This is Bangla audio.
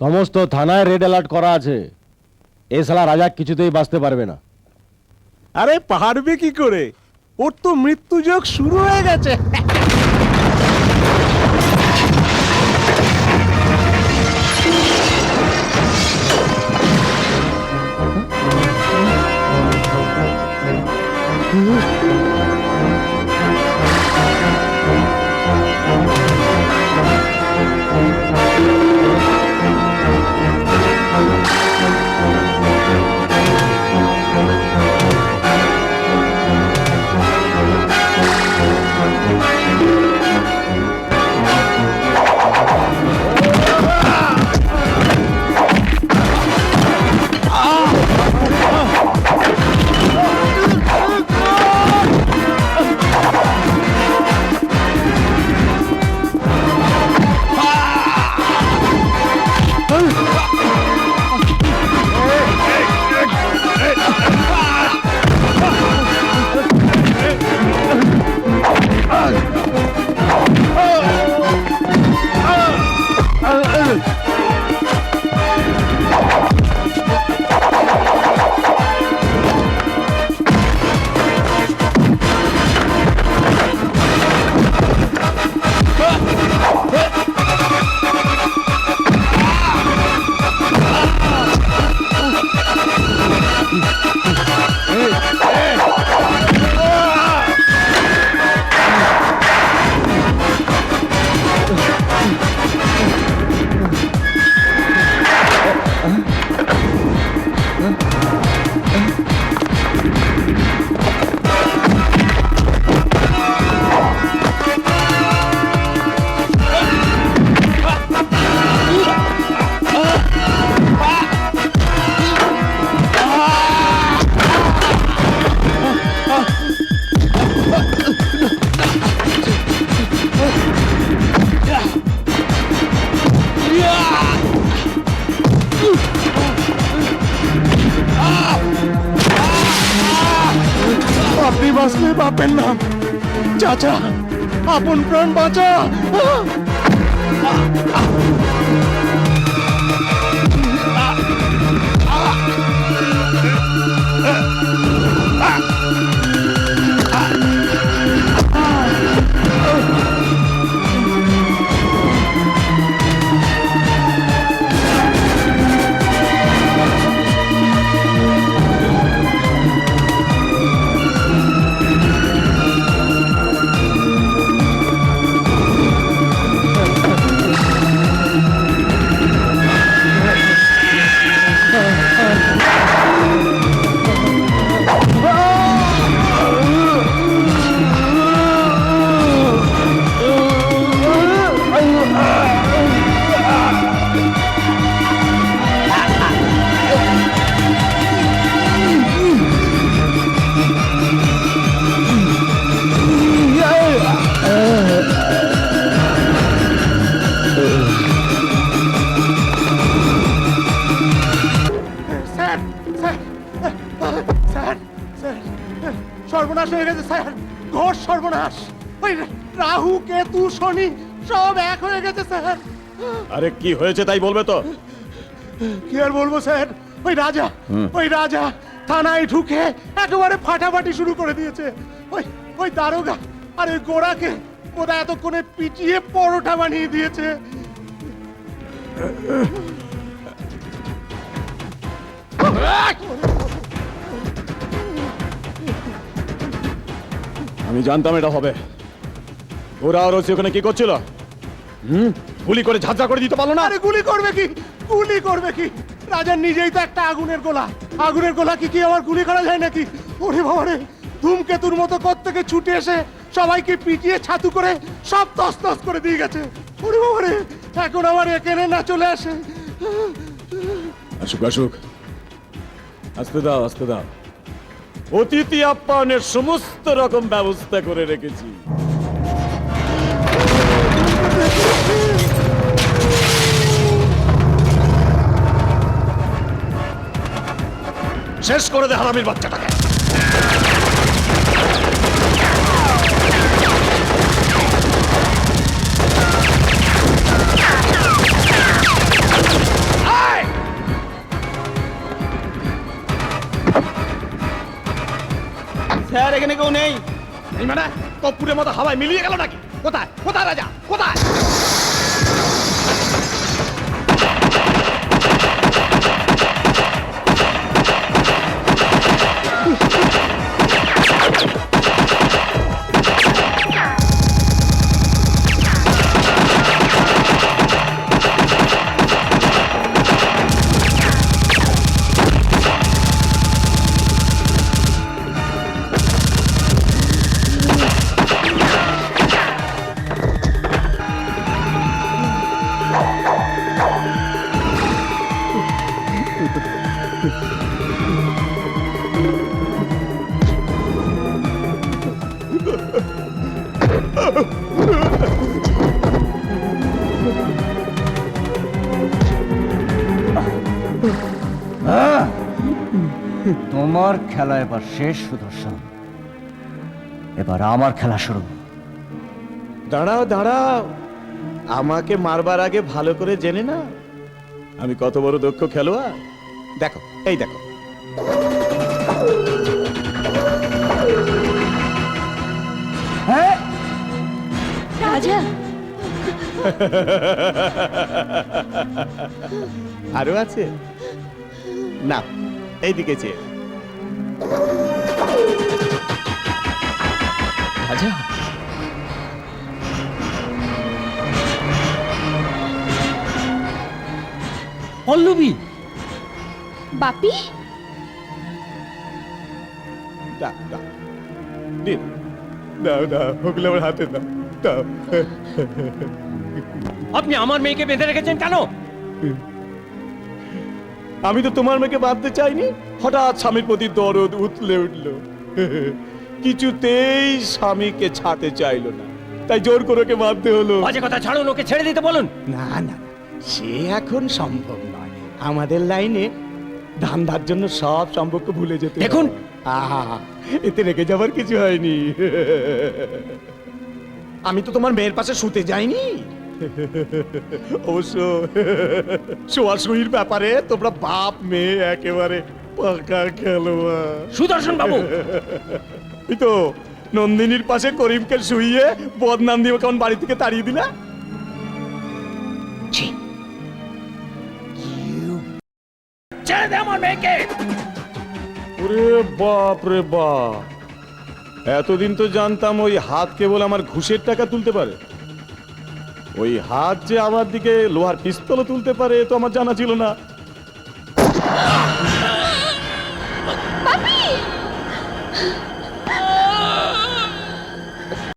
সমস্ত থানায় রেড অ্যালার্ট করা আছে। এ শালা রাজা কিছুতেই বাঁচতে পারবে না। আরে পারবে কি করে, ওর তো মৃত্যুযোগ শুরু হয়ে গেছে। আপনি বাঁচলে বাপের নাম, চাচা আপন প্রাণ বাঁচা। সর্বনাশ হয়ে গেছে স্যার, ঘোর সর্বনাশ। ওই রাহু কেতু শনি সব এক হয়ে গেছে স্যার। আরে কি হয়েছে তাই বলবে তো? কি আর বলবো স্যার, ওই রাজা থানায় ঢুকে একেবারে ফাটাফাটি শুরু করে দিয়েছে। ওই দারোগা আর ওই গোড়াকে ওরা এতক্ষণে পিটিয়ে পরোটা বানিয়ে দিয়েছে। আমি জানতাম এটা হবে। ওরা আর ওসি ওখানে কি করছিল? গুলি করে ঝাঁঝা করে দিতে পারলো না? আরে গুলি করবে কি, রাজার নিজেই তো একটা আগুনের গোলা কি আমার গুলি করা যায় নাকি? ওরে বাবা রে, ধূমকেতুর মতো কোত্থেকে ছুটে এসে সবাইকে পিটিয়ে ছাতু করে সব তছনছ করে দিয়ে গেছে। ওরে বাবা রে, এখন আমার এখানে না চলে আসে। আসুক, আসতে দাও। অতিথি আপ্যায়নের সমস্ত রকম ব্যবস্থা করে রেখেছি। শেষ করে দে হারামির বাচ্চাটাকে। রাজার এখানে কেউ নেই। এই মানে কপ্পুরের মতো হাওয়ায় মিলিয়ে গেল নাকি? কোথায় কোথায় রাজা কোথায়? তোমার খেলা এবার শেষ সুদর্শন, এবার আমার খেলা শুরু। দাঁড়াও দাঁড়াও, আমাকে মারবার আগে ভালো করে জেনে না আমি কত বড় দক্ষ খেলোয়াড়। দেখো এই দেখো, হ্যাঁ, রাজা, আরো আছে না, এইদিকে চেয়ে। রাজা পল্লবী, বাপি, দাও দাও দিন, দাও দাও, ওগুলো আমার হাতে দাও দাও। আপনি আমার মেয়েকে বেঁধে রেখেছেন কেন? আমি তো তোমার মেয়েকে বাঁধতে চাইনি, হঠাৎ স্বামীর প্রতি দরদ উতলে উঠল, কিছুতেই স্বামীকে ছাড়তে চাইলো না, তাই জোর করে ওকে বাঁধতে হলো। বাজে কথা ছাড়ুন, ওকে ছেড়ে দিতে বলুন। না না, সে এখন সম্ভব নয়। আমাদের লাইনে ধান্দার জন্য সব সম্পর্ক ভুলে যেতে হয়। দেখুন। আহা, এতে রেখে যাবার কিছু হয়নি। আমি তো তোমার মেয়ের পাশে শুতে যাইনি। অবশ্য শোয়াশুয়ির ব্যাপারে তোমরা বাপ মেয়ে একেবারে পাকা খেলোয়াড়। সুদর্শন বাবু, এই তো নন্দিনীর পাশে করিমকে শুইয়ে বদনাম দিয়ে কেমন বাড়ি থেকে তাড়িয়ে দিলা। ছেড়ে দে আমার মেয়েকে। ওরে বাপ রে বাপ, এতদিন তো জানতাম ওই হাত কেবল আমার ঘুষের টাকা তুলতে পারে, ওই হাত যে আমার দিকে লোহার পিস্তলও তুলতে পারে তো আমার জানা ছিল না। বাপি!